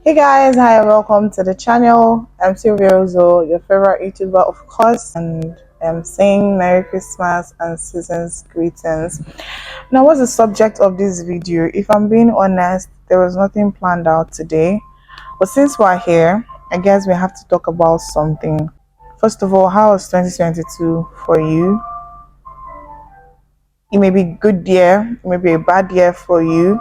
Hey guys, hi and welcome to the channel. I'm SYLVIA UZOH, your favorite YouTuber, of course, and I'm saying Merry Christmas and season's greetings. Now, what's the subject of this video? If I'm being honest, there was nothing planned out today, but since we're here, I guess we have to talk about something. First of all, how was 2022 for you? It may be a good year, it may be a bad year for you,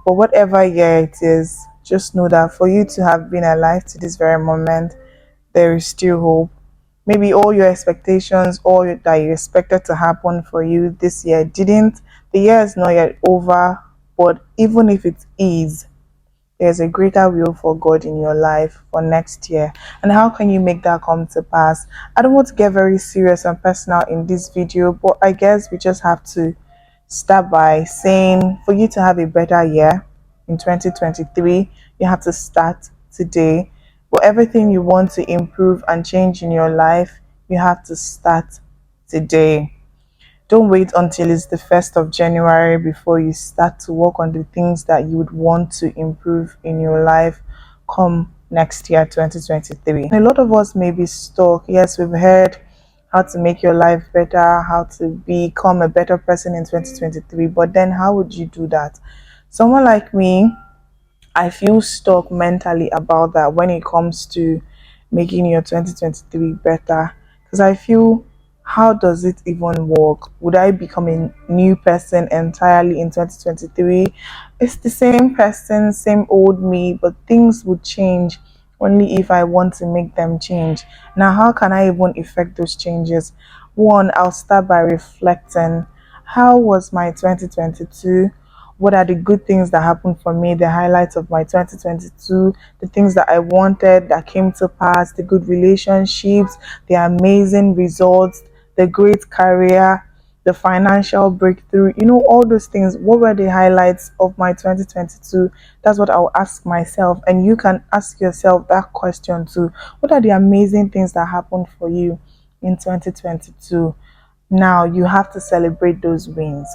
but whatever year it is, just know that for you to have been alive to this very moment, there is still hope. Maybe all your expectations, all that you expected to happen for you this year didn't. The year is not yet over, but even if it is, there's a greater will for God in your life for next year. And how can you make that come to pass? I don't want to get very serious and personal in this video, but I guess we just have to start by saying for you to have a better year in 2023, you have to start today. For everything you want to improve and change in your life, you have to start today. Don't wait until it's the 1st of January before you start to work on the things that you would want to improve in your life come next year, 2023. A lot of us may be stuck. Yes, we've heard how to make your life better, how to become a better person in 2023, but then how would you do that? Someone like me, I feel stuck mentally about that when it comes to making your 2023 better, because I feel, how does it even work? Would I become a new person entirely in 2023? It's the same person, same old me, but things would change only if I want to make them change. Now, how can I even effect those changes? One, I'll start by reflecting. How was my 2022? What are the good things that happened for me, the highlights of my 2022, the things that I wanted that came to pass, the good relationships, the amazing results, the great career, the financial breakthrough, all those things. What were the highlights of my 2022? That's what I'll ask myself, and you can ask yourself that question too. What are the amazing things that happened for you in 2022? Now you have to celebrate those wins.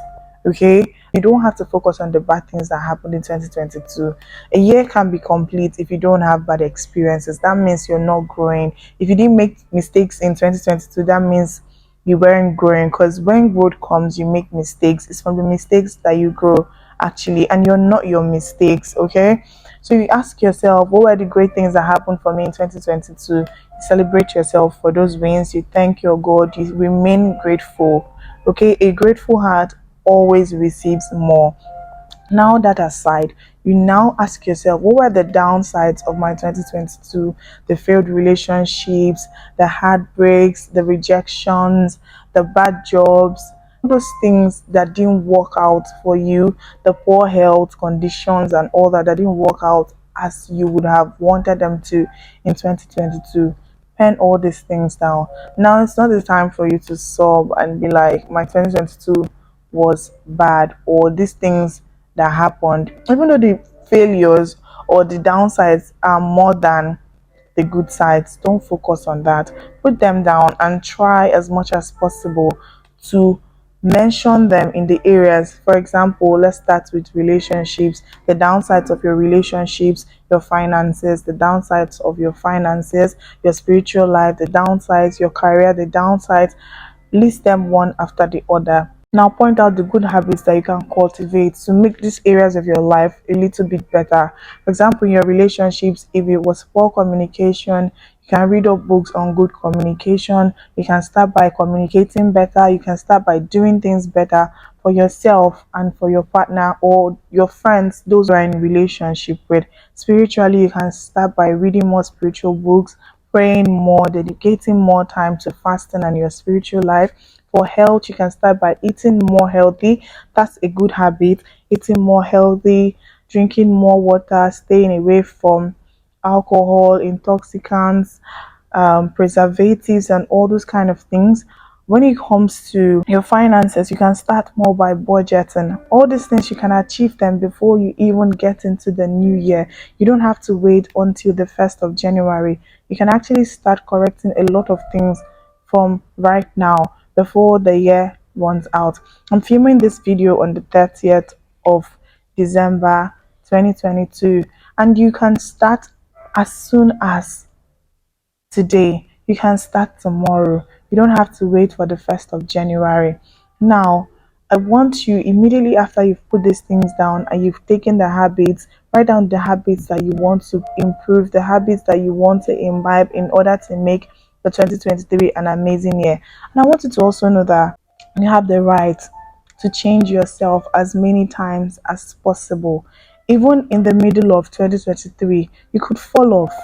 Okay, you don't have to focus on the bad things that happened in 2022. A year can be complete if you don't have bad experiences. That means you're not growing. If you didn't make mistakes in 2022, that means you weren't growing, because when growth comes, you make mistakes. It's from the mistakes that you grow, actually, and you're not your mistakes. Okay, so you ask yourself, what were the great things that happened for me in 2022? You celebrate yourself for those wins. You thank your God. You remain grateful. Okay, a grateful heart always receives more. Now, that aside, you now ask yourself, what were the downsides of my 2022? The failed relationships, the heartbreaks, the rejections, the bad jobs, those things that didn't work out for you, the poor health conditions and all that didn't work out as you would have wanted them to in 2022. Pen all these things down. Now, it's not the time for you to sob and be like, my 2022 was bad, or these things that happened, even though the failures or the downsides are more than the good sides, don't focus on that. Put them down and try as much as possible to mention them in the areas. For example, let's start with relationships. The downsides of your relationships, your finances, the downsides of your finances, your spiritual life, the downsides, your career, the downsides. List them one after the other. Now, point out the good habits that you can cultivate to make these areas of your life a little bit better. For example, in your relationships, if it was poor communication, you can read up books on good communication. You can start by communicating better. You can start by doing things better for yourself and for your partner or your friends, those who are in relationship with. Spiritually, you can start by reading more spiritual books, praying more, dedicating more time to fasting and your spiritual life. For health, you can start by eating more healthy. That's a good habit. Eating more healthy, drinking more water, staying away from alcohol, intoxicants, preservatives, and all those kind of things. When it comes to your finances, you can start more by budgeting. All these things, you can achieve them before you even get into the new year. You don't have to wait until the 1st of January. You can actually start correcting a lot of things from right now before the year runs out. I'm filming this video on the 30th of December 2022, And you can start as soon as today. You can start tomorrow. You don't have to wait for the 1st of January. Now, I want you immediately after you've put these things down and you've taken the habits, write down the habits that you want to improve, the habits that you want to imbibe in order to make the 2023 an amazing year. And I want you to also know that you have the right to change yourself as many times as possible. Even in the middle of 2023, you could fall off,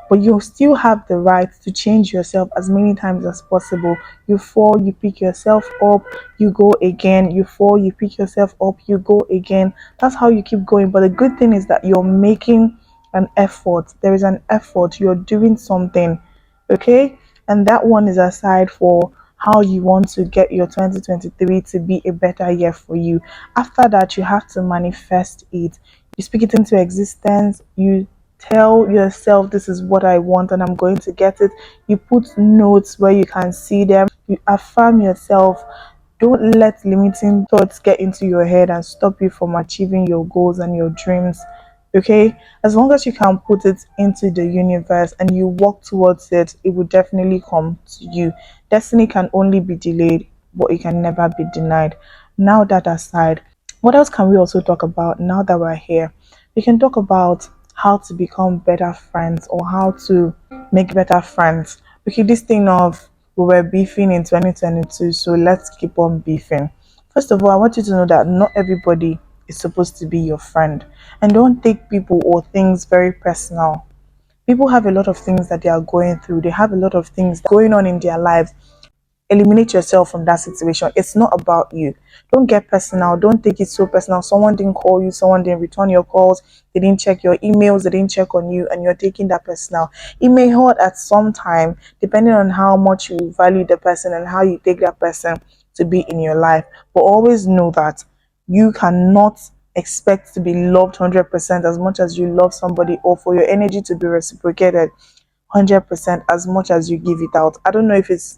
but you still have the right to change yourself as many times as possible. You fall, you pick yourself up, you go again. You fall, you pick yourself up, you go again. That's how you keep going. But the good thing is that you're making an effort. There is an effort. You're doing something. Okay? And that one is aside for how you want to get your 2023 to be a better year for you. After that, you have to manifest it. You speak it into existence. You tell yourself, this is what I want and I'm going to get it. You put notes where you can see them. You affirm yourself. Don't let limiting thoughts get into your head and stop you from achieving your goals and your dreams. Okay, as long as you can put it into the universe and you walk towards it, it will definitely come to you. Destiny can only be delayed, but it can never be denied. Now, that aside, what else can we also talk about now that we're here? We can talk about how to become better friends or how to make better friends. Okay, this thing of we were beefing in 2022, so let's keep on beefing. First of all, I want you to know that not everybody is supposed to be your friend. And don't take people or things very personal. People have a lot of things that they are going through, they have a lot of things going on in their lives. Eliminate yourself from that situation. It's not about you. Don't get personal. Don't take it so personal. Someone didn't call you, someone didn't return your calls, they didn't check your emails, they didn't check on you, and you're taking that personal. It may hurt at some time, depending on how much you value the person and how you take that person to be in your life. But always know that you cannot expect to be loved 100% as much as you love somebody, or for your energy to be reciprocated 100% as much as you give it out. I don't know if it's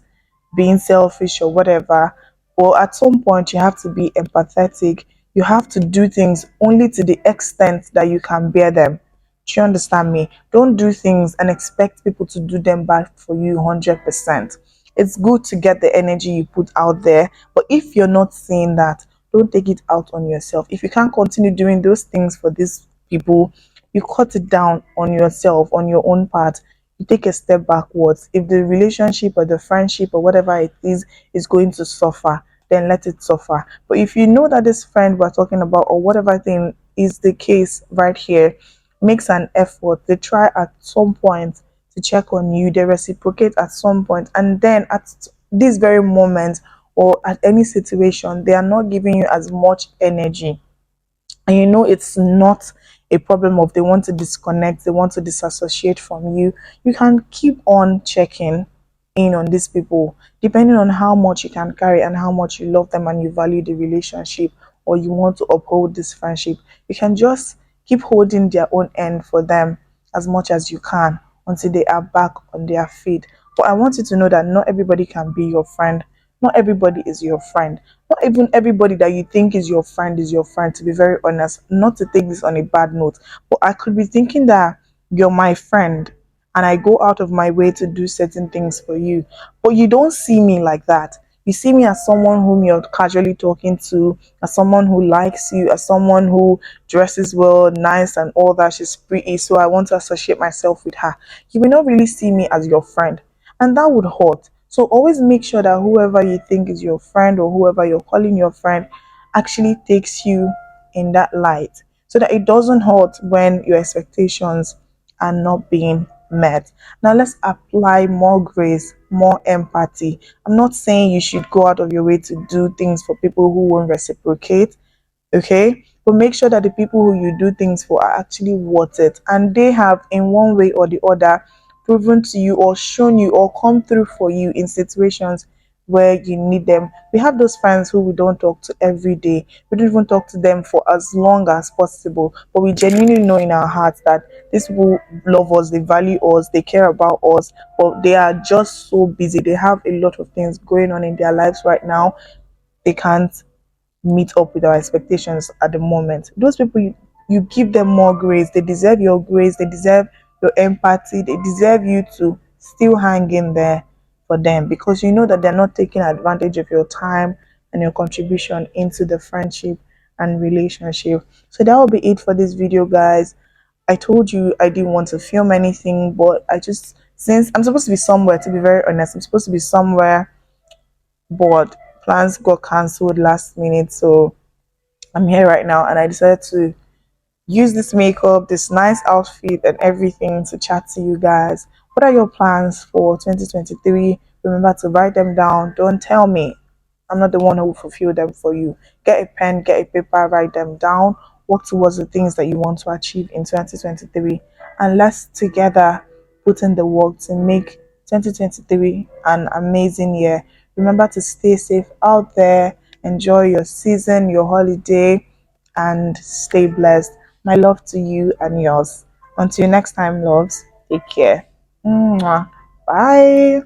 being selfish or whatever, but at some point you have to be empathetic. You have to do things only to the extent that you can bear them. Do you understand me? Don't do things and expect people to do them back for you 100%. It's good to get the energy you put out there, but if you're not seeing that, don't take it out on yourself. If you can't continue doing those things for these people, you cut it down on yourself, on your own part. You take a step backwards. If the relationship or the friendship or whatever it is going to suffer, then let it suffer. But if you know that this friend we're talking about or whatever thing is the case right here makes an effort, they try at some point to check on you, they reciprocate at some point, and then at this very moment or at any situation, they are not giving you as much energy, and you know it's not a problem of they want to disconnect, they want to disassociate from you, you can keep on checking in on these people depending on how much you can carry and how much you love them and you value the relationship, or you want to uphold this friendship. You can just keep holding their own end for them as much as you can until they are back on their feet. But I want you to know that not everybody can be your friend. Not everybody is your friend. Not even everybody that you think is your friend, to be very honest. Not to take this on a bad note, but I could be thinking that you're my friend and I go out of my way to do certain things for you, but you don't see me like that. You see me as someone whom you're casually talking to, as someone who likes you, as someone who dresses well, nice, and all that. She's pretty, so I want to associate myself with her. You will not really see me as your friend, and that would hurt. So always make sure that whoever you think is your friend or whoever you're calling your friend actually takes you in that light, so that it doesn't hurt when your expectations are not being met. Now let's apply more grace, more empathy. I'm not saying you should go out of your way to do things for people who won't reciprocate, okay? But make sure that the people who you do things for are actually worth it, and they have, in one way or the other, proven to you or shown you or come through for you in situations where you need them. We have those friends who we don't talk to every day. We don't even talk to them for as long as possible, but we genuinely know in our hearts that these people love us, they value us, they care about us, but they are just so busy. They have a lot of things going on in their lives right now. They can't meet up with our expectations at the moment. Those people you give them more grace. They deserve your grace, they deserve your empathy, they deserve you to still hang in there for them, because you know that they're not taking advantage of your time and your contribution into the friendship and relationship. So that will be it for this video, guys. I told you I didn't want to film anything, but I just, since I'm supposed to be somewhere, to be very honest, I'm supposed to be somewhere, but plans got cancelled last minute. So I'm here right now, and I decided to use this makeup, this nice outfit, and everything to chat to you guys. What are your plans for 2023? Remember to write them down. Don't tell me I'm not the one who will fulfill them for you. Get a pen, get a paper, write them down. Work towards the things that you want to achieve in 2023. And let's together put in the work to make 2023 an amazing year. Remember to stay safe out there. Enjoy your season, your holiday, and stay blessed. My love to you and yours. Until next time, loves. Take care. Mwah. Bye.